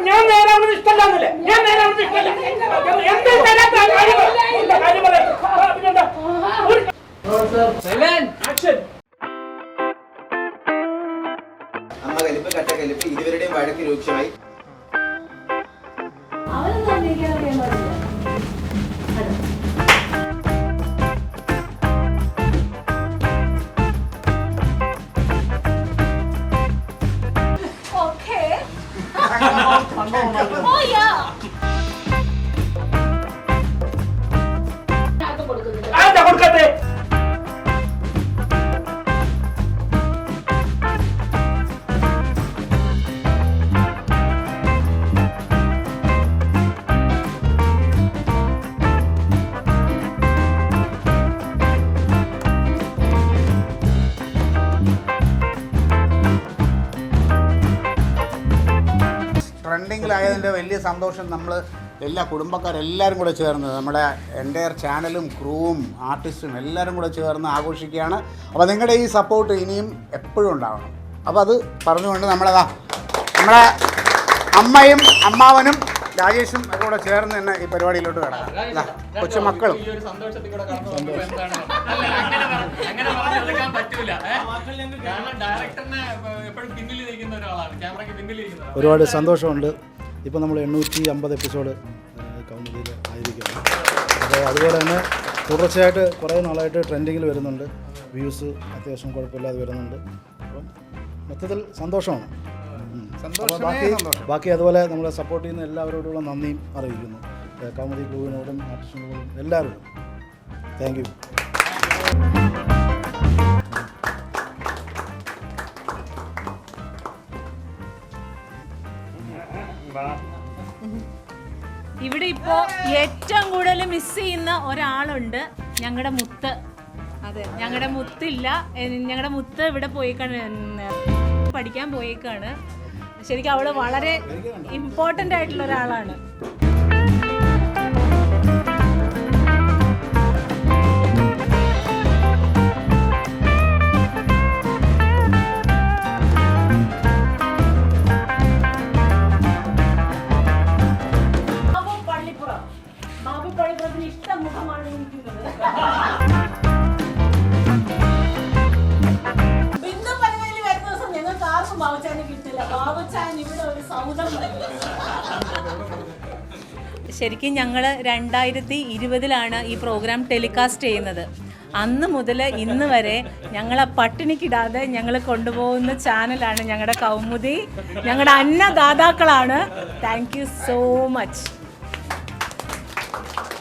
ഞാൻ നേരാവുന്നത് ഇഷ്ടമല്ലേ? ഞാൻ നേരാവുന്നത് ഇഷ്ടമല്ല. അമ്മ കലിപ്പ് കട്ട കലിപ്പ് ഇരുവരുടെയും വഴക്ക് രൂക്ഷമായി. ട്രെൻഡിങ്ങിലായതിൻ്റെ വലിയ സന്തോഷം നമ്മൾ എല്ലാ കുടുംബക്കാരെല്ലാവരും കൂടെ ചേർന്ന് നമ്മുടെ എൻ്റയർ ചാനലും ക്രൂവും ആർട്ടിസ്റ്റും എല്ലാവരും കൂടെ ചേർന്ന് ആഘോഷിക്കുകയാണ്. അപ്പോൾ നിങ്ങളുടെ ഈ സപ്പോർട്ട് ഇനിയും എപ്പോഴും ഉണ്ടാവണം. അപ്പോൾ അത് പറഞ്ഞുകൊണ്ട് നമ്മളെ അമ്മയും അമ്മാവനും രാജേഷും ഒക്കെ കൂടെ ചേർന്ന് തന്നെ ഈ പരിപാടിയിലോട്ട് കിടക്കാം. കൊച്ചു മക്കളും ഒരുപാട് സന്തോഷമുണ്ട്. ഇപ്പോൾ നമ്മൾ 850 എപ്പിസോഡ് കൗമുദിയിൽ ആയിരിക്കുന്നു. അപ്പോൾ അതുപോലെ തന്നെ തുടർച്ചയായിട്ട് കുറേ നാളായിട്ട് ട്രെൻഡിങ്ങിൽ വരുന്നുണ്ട്. വ്യൂസ് അത്യാവശ്യം കുഴപ്പമില്ലാതെ വരുന്നുണ്ട്. അപ്പം മൊത്തത്തിൽ സന്തോഷമാണ്. ബാക്കി അതുപോലെ നമ്മളെ സപ്പോർട്ട് ചെയ്യുന്ന എല്ലാവരോടുള്ള നന്ദിയും അറിയിക്കുന്നു. കൗമുദി ക്രൂവിനോടും ആർട്ടിസ്റ്റിനോടും എല്ലാവരോടും താങ്ക് യു. ഇവിടെ ഇപ്പോ ഏറ്റവും കൂടുതൽ മിസ് ചെയ്യുന്ന ഒരാളുണ്ട്, ഞങ്ങളുടെ മുത്ത്. അതെ, ഞങ്ങളുടെ മുത്തില്ല. ഞങ്ങളുടെ മുത്ത് ഇവിടെ പഠിക്കാൻ പോയേക്കാണ്. ശരിക്കും അവള് വളരെ ഇമ്പോർട്ടൻ്റ് ആയിട്ടുള്ള ഒരാളാണ്. ശരിക്കും ഞങ്ങൾ 2020 ഈ പ്രോഗ്രാം ടെലികാസ്റ്റ് ചെയ്യുന്നത്. അന്ന് മുതൽ ഇന്ന് വരെ ഞങ്ങളെ പട്ടിണിക്കിടാതെ ഞങ്ങൾ കൊണ്ടുപോകുന്ന ചാനലാണ് ഞങ്ങളുടെ കൗമുദി. ഞങ്ങളുടെ അന്നദാതാക്കളാണ്. Thank you so much.